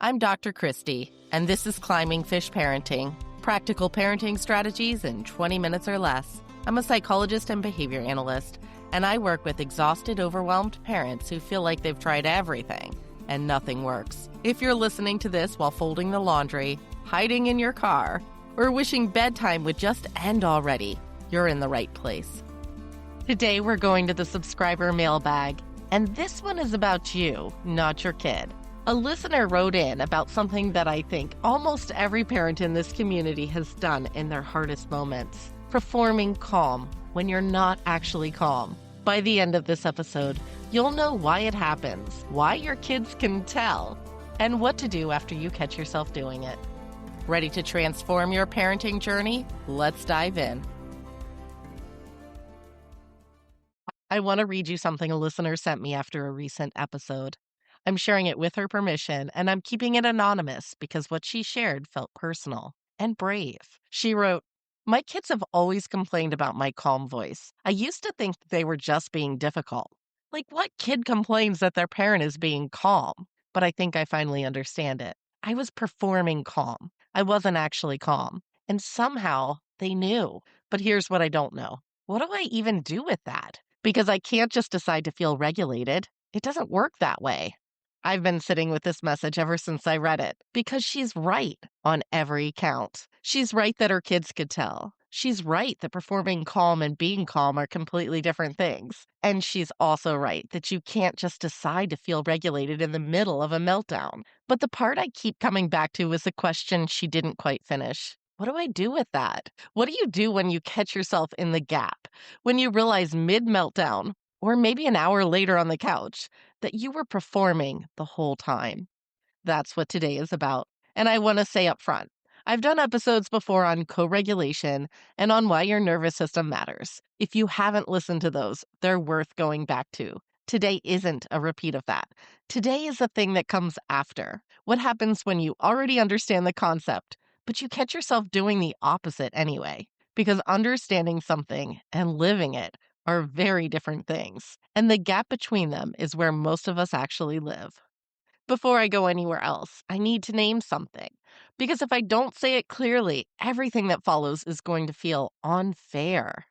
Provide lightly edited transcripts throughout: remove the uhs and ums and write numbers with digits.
I'm Dr. Christy, and this is Climbing Fish Parenting, practical parenting strategies in 20 minutes or less. I'm a psychologist and behavior analyst, and I work with exhausted, overwhelmed parents who feel like they've tried everything and nothing works. If you're listening to this while folding the laundry, hiding in your car, or wishing bedtime would just end already, you're in the right place. Today we're going to the subscriber mailbag, and this one is about you, not your kid. A listener wrote in about something that I think almost every parent in this community has done in their hardest moments: performing calm when you're not actually calm. By the end of this episode, you'll know why it happens, why your kids can tell, and what to do after you catch yourself doing it. Ready to transform your parenting journey? Let's dive in. I want to read you something a listener sent me after a recent episode. I'm sharing it with her permission, and I'm keeping it anonymous because what she shared felt personal and brave. She wrote, "My kids have always complained about my calm voice. I used to think they were just being difficult. Like, what kid complains that their parent is being calm? But I think I finally understand it. I was performing calm. I wasn't actually calm. And somehow they knew. But here's what I don't know. What do I even do with that? Because I can't just decide to feel regulated. It doesn't work that way." I've been sitting with this message ever since I read it, because she's right on every count. She's right that her kids could tell. She's right that performing calm and being calm are completely different things. And she's also right that you can't just decide to feel regulated in the middle of a meltdown. But the part I keep coming back to is the question she didn't quite finish. What do I do with that? What do you do when you catch yourself in the gap? When you realize mid-meltdown, or maybe an hour later on the couch, that you were performing the whole time? That's what today is about. And I want to say up front, I've done episodes before on co-regulation and on why your nervous system matters. If you haven't listened to those, they're worth going back to. Today isn't a repeat of that. Today is the thing that comes after. What happens when you already understand the concept, but you catch yourself doing the opposite anyway? Because understanding something and living it are very different things. And the gap between them is where most of us actually live. Before I go anywhere else, I need to name something. Because if I don't say it clearly, everything that follows is going to feel unfair.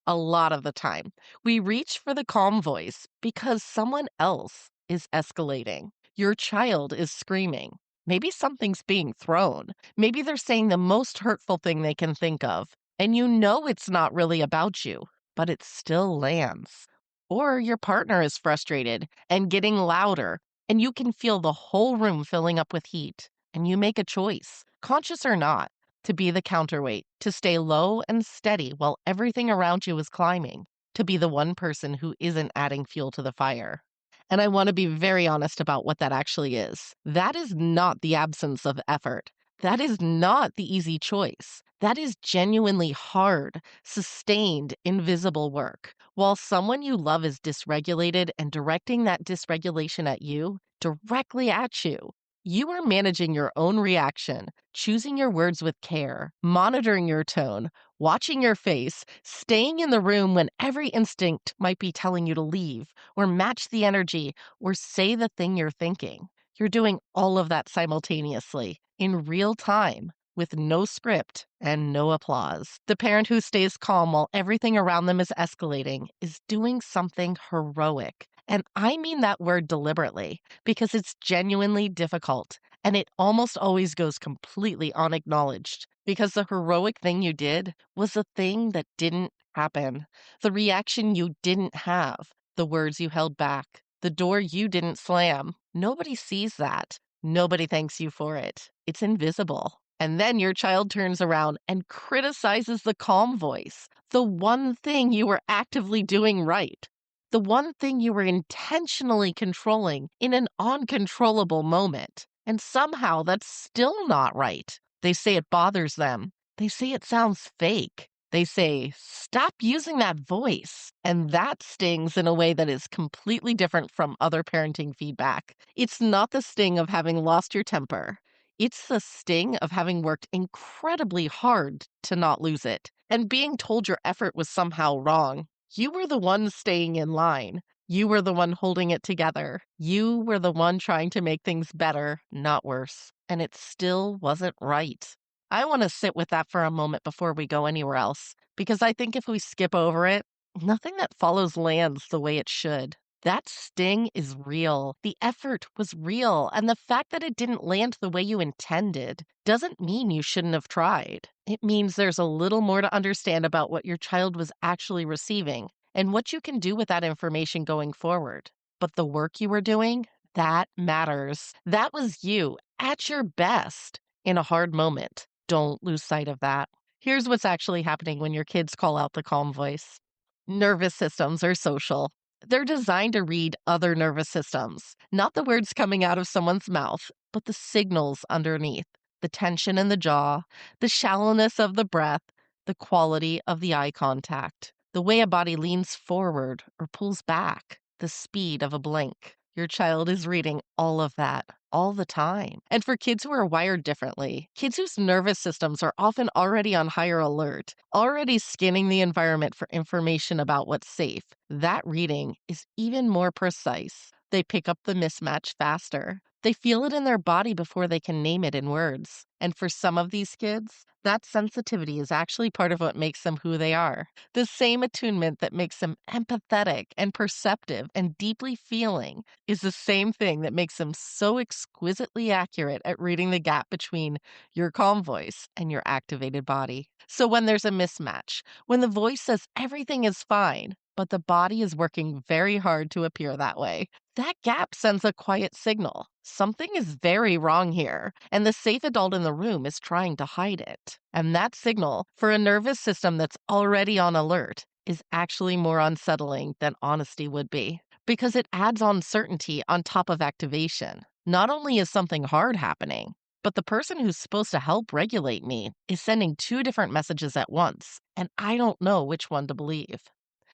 A lot of the time, we reach for the calm voice because someone else is escalating. Your child is screaming. Maybe something's being thrown. Maybe they're saying the most hurtful thing they can think of. And you know it's not really about you, but it still lands. Or your partner is frustrated and getting louder, and you can feel the whole room filling up with heat. And you make a choice, conscious or not, to be the counterweight, to stay low and steady while everything around you is climbing, to be the one person who isn't adding fuel to the fire. And I want to be very honest about what that actually is. That is not the absence of effort. That is not the easy choice. That is genuinely hard, sustained, invisible work. While someone you love is dysregulated and directing that dysregulation at you, directly at you, you are managing your own reaction, choosing your words with care, monitoring your tone, watching your face, staying in the room when every instinct might be telling you to leave, or match the energy, or say the thing you're thinking. You're doing all of that simultaneously, in real time, with no script and no applause. The parent who stays calm while everything around them is escalating is doing something heroic. And I mean that word deliberately, because it's genuinely difficult, and it almost always goes completely unacknowledged, because the heroic thing you did was the thing that didn't happen, the reaction you didn't have, the words you held back, the door you didn't slam. Nobody sees that. Nobody thanks you for it. It's invisible. And then your child turns around and criticizes the calm voice, the one thing you were actively doing right. The one thing you were intentionally controlling in an uncontrollable moment. And somehow that's still not right. They say it bothers them. They say it sounds fake. They say, "Stop using that voice." And that stings in a way that is completely different from other parenting feedback. It's not the sting of having lost your temper. It's the sting of having worked incredibly hard to not lose it, and being told your effort was somehow wrong. You were the one staying in line. You were the one holding it together. You were the one trying to make things better, not worse. And it still wasn't right. I want to sit with that for a moment before we go anywhere else, because I think if we skip over it, nothing that follows lands the way it should. That sting is real. The effort was real. And the fact that it didn't land the way you intended doesn't mean you shouldn't have tried. It means there's a little more to understand about what your child was actually receiving and what you can do with that information going forward. But the work you were doing, that matters. That was you at your best in a hard moment. Don't lose sight of that. Here's what's actually happening when your kids call out the calm voice. Nervous systems are social. They're designed to read other nervous systems, not the words coming out of someone's mouth, but the signals underneath, the tension in the jaw, the shallowness of the breath, the quality of the eye contact, the way a body leans forward or pulls back, the speed of a blink. Your child is reading all of that all the time. And for kids who are wired differently, kids whose nervous systems are often already on higher alert, already scanning the environment for information about what's safe, that reading is even more precise. They pick up the mismatch faster. They feel it in their body before they can name it in words. And for some of these kids, that sensitivity is actually part of what makes them who they are. The same attunement that makes them empathetic and perceptive and deeply feeling is the same thing that makes them so exquisitely accurate at reading the gap between your calm voice and your activated body. So when there's a mismatch, when the voice says everything is fine, but the body is working very hard to appear that way, that gap sends a quiet signal. Something is very wrong here, and the safe adult in the room is trying to hide it. And that signal, for a nervous system that's already on alert, is actually more unsettling than honesty would be, because it adds uncertainty on top of activation. Not only is something hard happening, but the person who's supposed to help regulate me is sending two different messages at once, and I don't know which one to believe.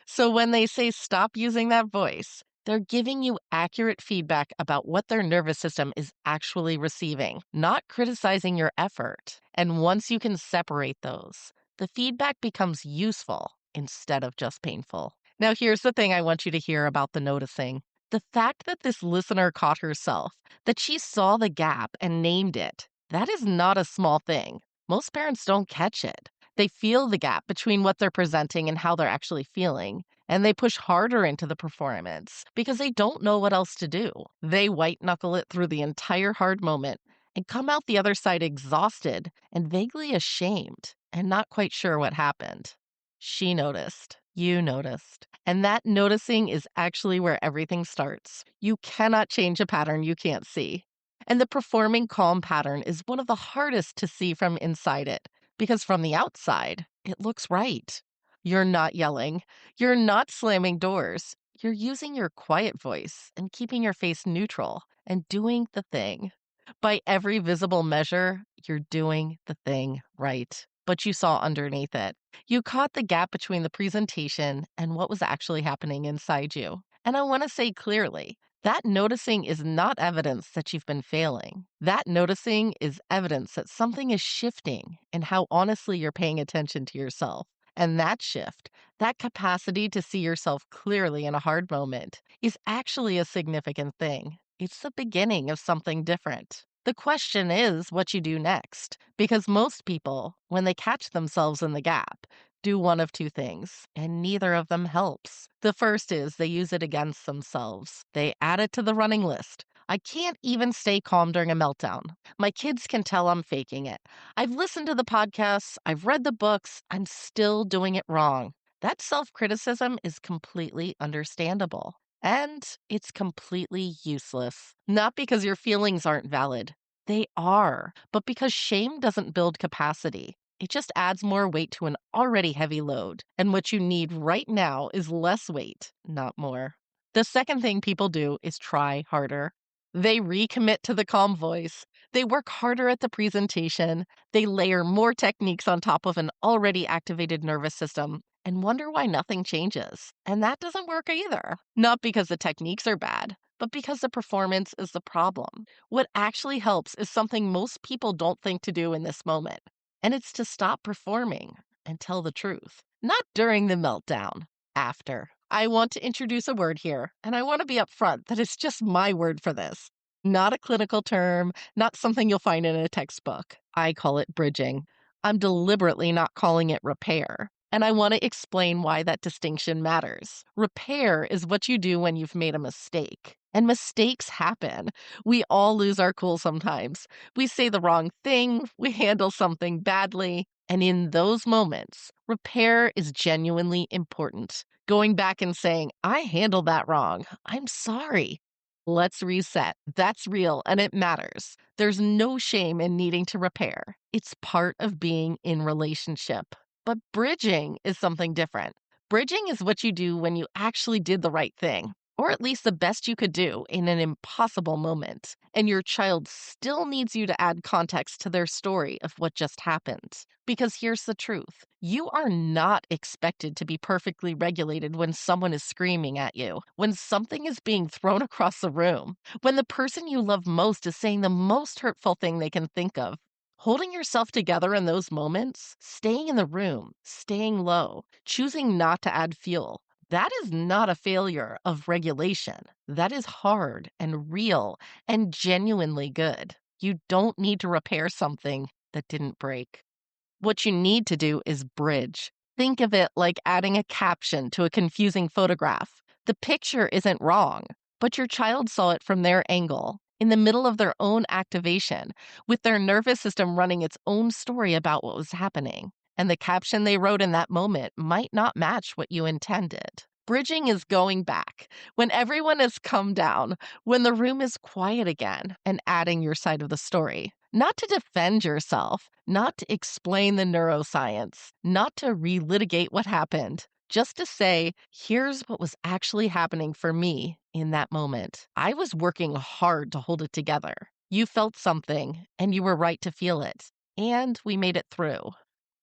So when they say stop using that voice, they're giving you accurate feedback about what their nervous system is actually receiving, not criticizing your effort. And once you can separate those, the feedback becomes useful instead of just painful. Now, here's the thing I want you to hear about the noticing. The fact that this listener caught herself, that she saw the gap and named it, that is not a small thing. Most parents don't catch it. They feel the gap between what they're presenting and how they're actually feeling, and they push harder into the performance because they don't know what else to do. They white knuckle it through the entire hard moment and come out the other side exhausted and vaguely ashamed and not quite sure what happened. She noticed. You noticed. And that noticing is actually where everything starts. You cannot change a pattern you can't see. And the performing calm pattern is one of the hardest to see from inside it, because from the outside, it looks right. You're not yelling. You're not slamming doors. You're using your quiet voice and keeping your face neutral and doing the thing. By every visible measure, you're doing the thing right. But you saw underneath it. You caught the gap between the presentation and what was actually happening inside you. And I want to say clearly, that noticing is not evidence that you've been failing. That noticing is evidence that something is shifting in how honestly you're paying attention to yourself. And that shift, that capacity to see yourself clearly in a hard moment, is actually a significant thing. It's the beginning of something different. The question is what you do next, because most people, when they catch themselves in the gap, do one of two things, and neither of them helps. The first is they use it against themselves. They add it to the running list. I can't even stay calm during a meltdown. My kids can tell I'm faking it. I've listened to the podcasts, I've read the books, I'm still doing it wrong. That self-criticism is completely understandable. And it's completely useless. Not because your feelings aren't valid. They are. But because shame doesn't build capacity. It just adds more weight to an already heavy load. And what you need right now is less weight, not more. The second thing people do is try harder. They recommit to the calm voice. They work harder at the presentation. They layer more techniques on top of an already activated nervous system and wonder why nothing changes. And that doesn't work either. Not because the techniques are bad, but because the performance is the problem. What actually helps is something most people don't think to do in this moment, and it's to stop performing and tell the truth. Not during the meltdown, after. I want to introduce a word here, and I want to be upfront that it's just my word for this. Not a clinical term, not something you'll find in a textbook. I call it bridging. I'm deliberately not calling it repair. And I want to explain why that distinction matters. Repair is what you do when you've made a mistake. And mistakes happen. We all lose our cool sometimes. We say the wrong thing, we handle something badly. And in those moments, repair is genuinely important. Going back and saying, I handled that wrong. I'm sorry. Let's reset. That's real and it matters. There's no shame in needing to repair. It's part of being in relationship. But bridging is something different. Bridging is what you do when you actually did the right thing, or at least the best you could do in an impossible moment, and your child still needs you to add context to their story of what just happened. Because here's the truth: you are not expected to be perfectly regulated when someone is screaming at you, when something is being thrown across the room, when the person you love most is saying the most hurtful thing they can think of. Holding yourself together in those moments, staying in the room, staying low, choosing not to add fuel, that is not a failure of regulation. That is hard and real and genuinely good. You don't need to repair something that didn't break. What you need to do is bridge. Think of it like adding a caption to a confusing photograph. The picture isn't wrong, but your child saw it from their angle, in the middle of their own activation, with their nervous system running its own story about what was happening. And the caption they wrote in that moment might not match what you intended. Bridging is going back when everyone has come down, when the room is quiet again, and adding your side of the story. Not to defend yourself, not to explain the neuroscience, not to relitigate what happened, just to say, here's what was actually happening for me in that moment. I was working hard to hold it together. You felt something, and you were right to feel it. And we made it through.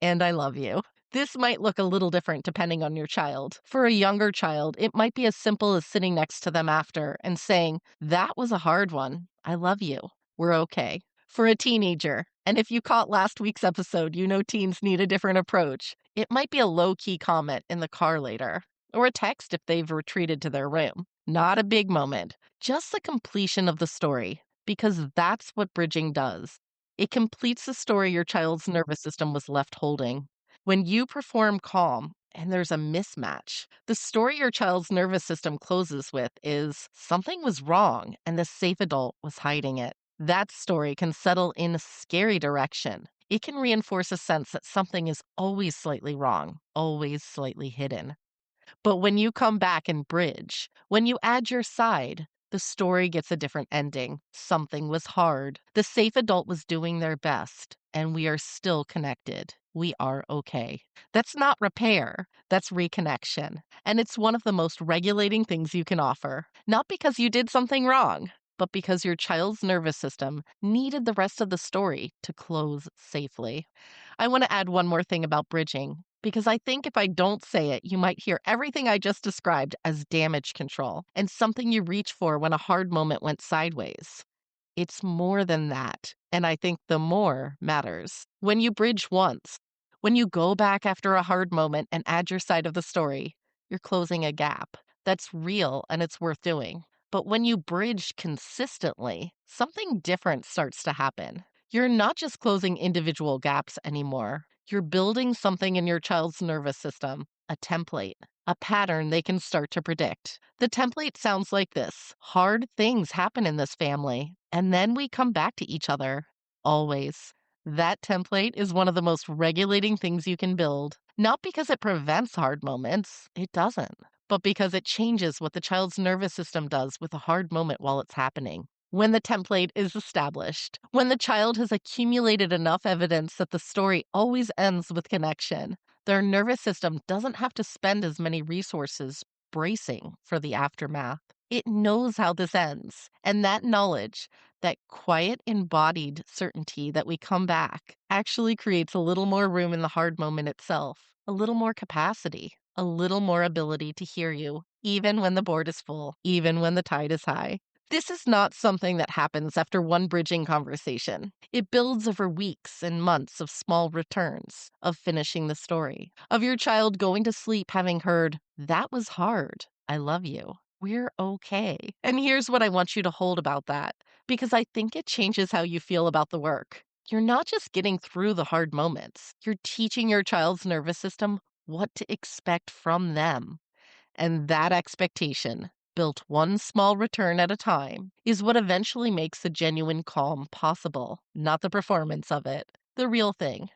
And I love you. This might look a little different depending on your child. For a younger child, it might be as simple as sitting next to them after and saying, that was a hard one. I love you. We're okay. For a teenager, and if you caught last week's episode, you know teens need a different approach. It might be a low key comment in the car later, or a text if they've retreated to their room. Not a big moment, just the completion of the story, because that's what bridging does. It completes the story your child's nervous system was left holding. When you perform calm and there's a mismatch, the story your child's nervous system closes with is something was wrong and the safe adult was hiding it. That story can settle in a scary direction. It can reinforce a sense that something is always slightly wrong, always slightly hidden. But when you come back and bridge, when you add your side, the story gets a different ending. Something was hard. The safe adult was doing their best, and we are still connected. We are okay. That's not repair, that's reconnection. And it's one of the most regulating things you can offer. Not because you did something wrong, but because your child's nervous system needed the rest of the story to close safely. I want to add one more thing about bridging, because I think if I don't say it, you might hear everything I just described as damage control and something you reach for when a hard moment went sideways. It's more than that, and I think the more matters. When you bridge once, when you go back after a hard moment and add your side of the story, you're closing a gap. That's real and it's worth doing. But when you bridge consistently, something different starts to happen. You're not just closing individual gaps anymore. You're building something in your child's nervous system, a template, a pattern they can start to predict. The template sounds like this: hard things happen in this family, and then we come back to each other. Always. That template is one of the most regulating things you can build, not because it prevents hard moments, it doesn't, but because it changes what the child's nervous system does with a hard moment while it's happening. When the template is established, when the child has accumulated enough evidence that the story always ends with connection, their nervous system doesn't have to spend as many resources bracing for the aftermath. It knows how this ends, and that knowledge, that quiet embodied certainty that we come back, actually creates a little more room in the hard moment itself, a little more capacity, a little more ability to hear you, even when the board is full, even when the tide is high. This is not something that happens after one bridging conversation. It builds over weeks and months of small returns, of finishing the story, of your child going to sleep having heard, "That was hard. I love you. We're okay." And here's what I want you to hold about that, because I think it changes how you feel about the work. You're not just getting through the hard moments, you're teaching your child's nervous system what to expect from them. And that expectation, built one small return at a time, is what eventually makes a genuine calm possible, not the performance of it, the real thing.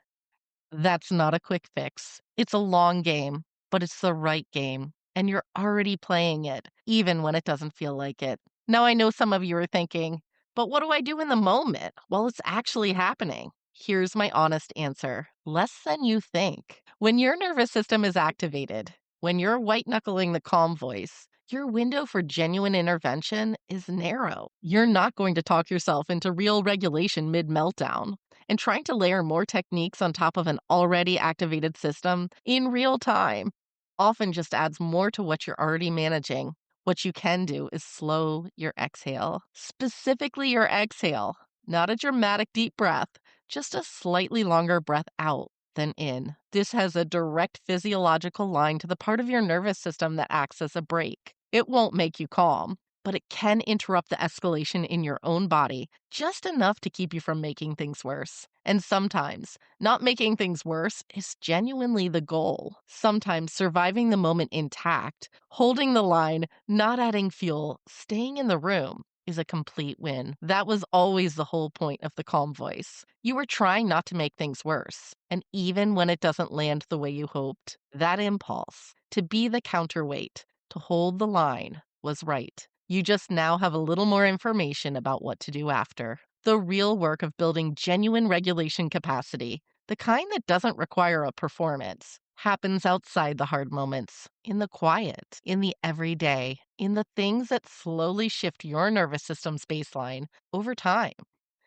That's not a quick fix. It's a long game, but it's the right game. And you're already playing it, even when it doesn't feel like it. Now, I know some of you are thinking, but what do I do in the moment while it's actually happening? Here's my honest answer: less than you think. When your nervous system is activated, when you're white knuckling the calm voice, your window for genuine intervention is narrow. You're not going to talk yourself into real regulation mid meltdown. And trying to layer more techniques on top of an already activated system in real time often just adds more to what you're already managing. What you can do is slow your exhale, specifically your exhale, not a dramatic deep breath, just a slightly longer breath out than in. This has a direct physiological line to the part of your nervous system that acts as a brake. It won't make you calm, but it can interrupt the escalation in your own body just enough to keep you from making things worse. And sometimes, not making things worse is genuinely the goal. Sometimes surviving the moment intact, holding the line, not adding fuel, staying in the room is a complete win. That was always the whole point of the calm voice. You were trying not to make things worse. And even when it doesn't land the way you hoped, that impulse to be the counterweight, to hold the line, was right. You just now have a little more information about what to do after. The real work of building genuine regulation capacity, the kind that doesn't require a performance, happens outside the hard moments, in the quiet, in the everyday, in the things that slowly shift your nervous system's baseline over time.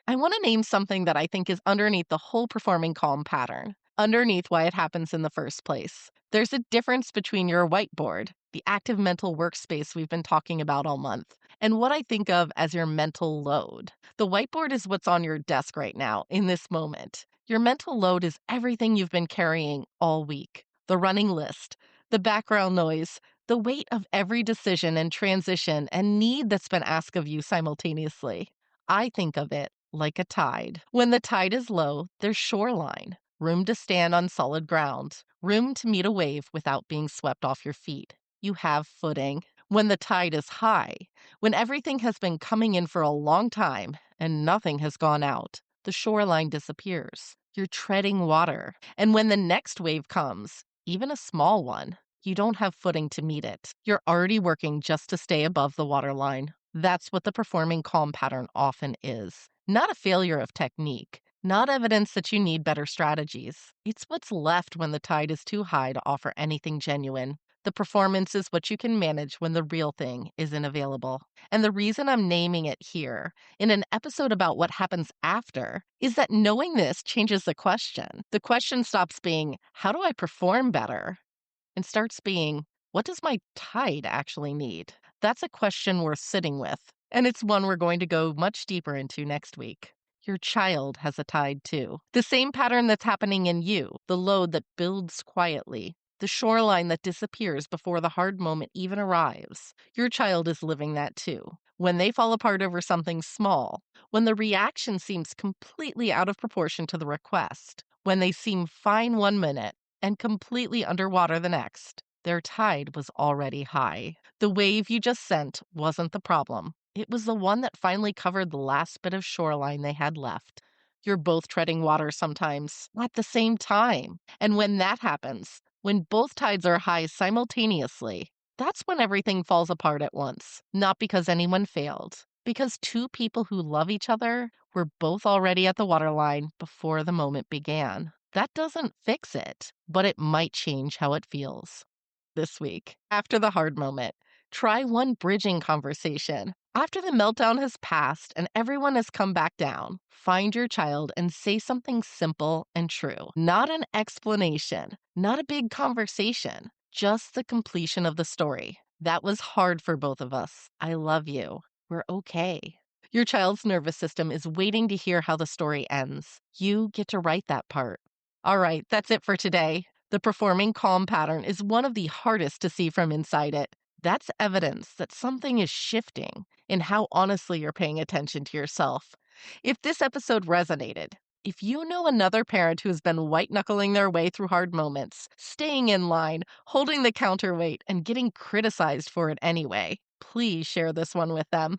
I want to name something that I think is underneath the whole performing calm pattern, underneath why it happens in the first place. There's a difference between your whiteboard, the active mental workspace we've been talking about all month, and what I think of as your mental load. The whiteboard is what's on your desk right now, in this moment. Your mental load is everything you've been carrying all week: the running list, the background noise, the weight of every decision and transition and need that's been asked of you simultaneously. I think of it like a tide. When the tide is low, there's shoreline, room to stand on solid ground, room to meet a wave without being swept off your feet. You have footing. When the tide is high, when everything has been coming in for a long time and nothing has gone out, the shoreline disappears. You're treading water. And when the next wave comes, even a small one, you don't have footing to meet it. You're already working just to stay above the waterline. That's what the performing calm pattern often is. Not a failure of technique, not evidence that you need better strategies. It's what's left when the tide is too high to offer anything genuine. The performance is what you can manage when the real thing isn't available. And the reason I'm naming it here, in an episode about what happens after, is that knowing this changes the question. The question stops being, how do I perform better? And starts being, what does my tide actually need? That's a question worth sitting with, and it's one we're going to go much deeper into next week. Your child has a tide too. The same pattern that's happening in you, the load that builds quietly, the shoreline that disappears before the hard moment even arrives. Your child is living that too. When they fall apart over something small, when the reaction seems completely out of proportion to the request, when they seem fine 1 minute and completely underwater the next, their tide was already high. The wave you just sent wasn't the problem. It was the one that finally covered the last bit of shoreline they had left. You're both treading water sometimes at the same time. And when that happens, when both tides are high simultaneously, that's when everything falls apart at once. Not because anyone failed, because two people who love each other were both already at the waterline before the moment began. That doesn't fix it, but it might change how it feels. This week, after the hard moment, try one bridging conversation. After the meltdown has passed and everyone has come back down, find your child and say something simple and true. Not an explanation, not a big conversation, just the completion of the story. That was hard for both of us. I love you. we're okay. Your child's nervous system is waiting to hear how the story ends. You get to write that part. All right, that's it for today. The performing calm pattern is one of the hardest to see from inside it. That's evidence that something is shifting in how honestly you're paying attention to yourself. If this episode resonated, if you know another parent who has been white knuckling their way through hard moments, staying in line, holding the counterweight, and getting criticized for it anyway, please share this one with them.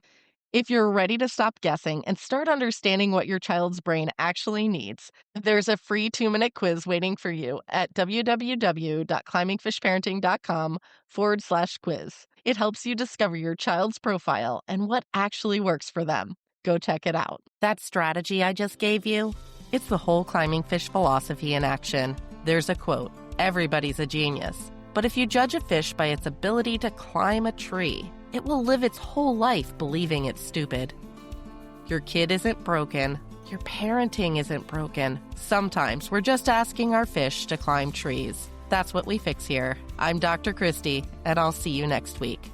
If you're ready to stop guessing and start understanding what your child's brain actually needs, there's a free 2-minute quiz waiting for you at www.climbingfishparenting.com/quiz. It helps you discover your child's profile and what actually works for them. Go check it out. That strategy I just gave you, it's the whole climbing fish philosophy in action. There's a quote, "Everybody's a genius, but if you judge a fish by its ability to climb a tree, it will live its whole life believing it's stupid." Your kid isn't broken. Your parenting isn't broken. Sometimes we're just asking our fish to climb trees. That's what we fix here. I'm Dr. Christy, and I'll see you next week.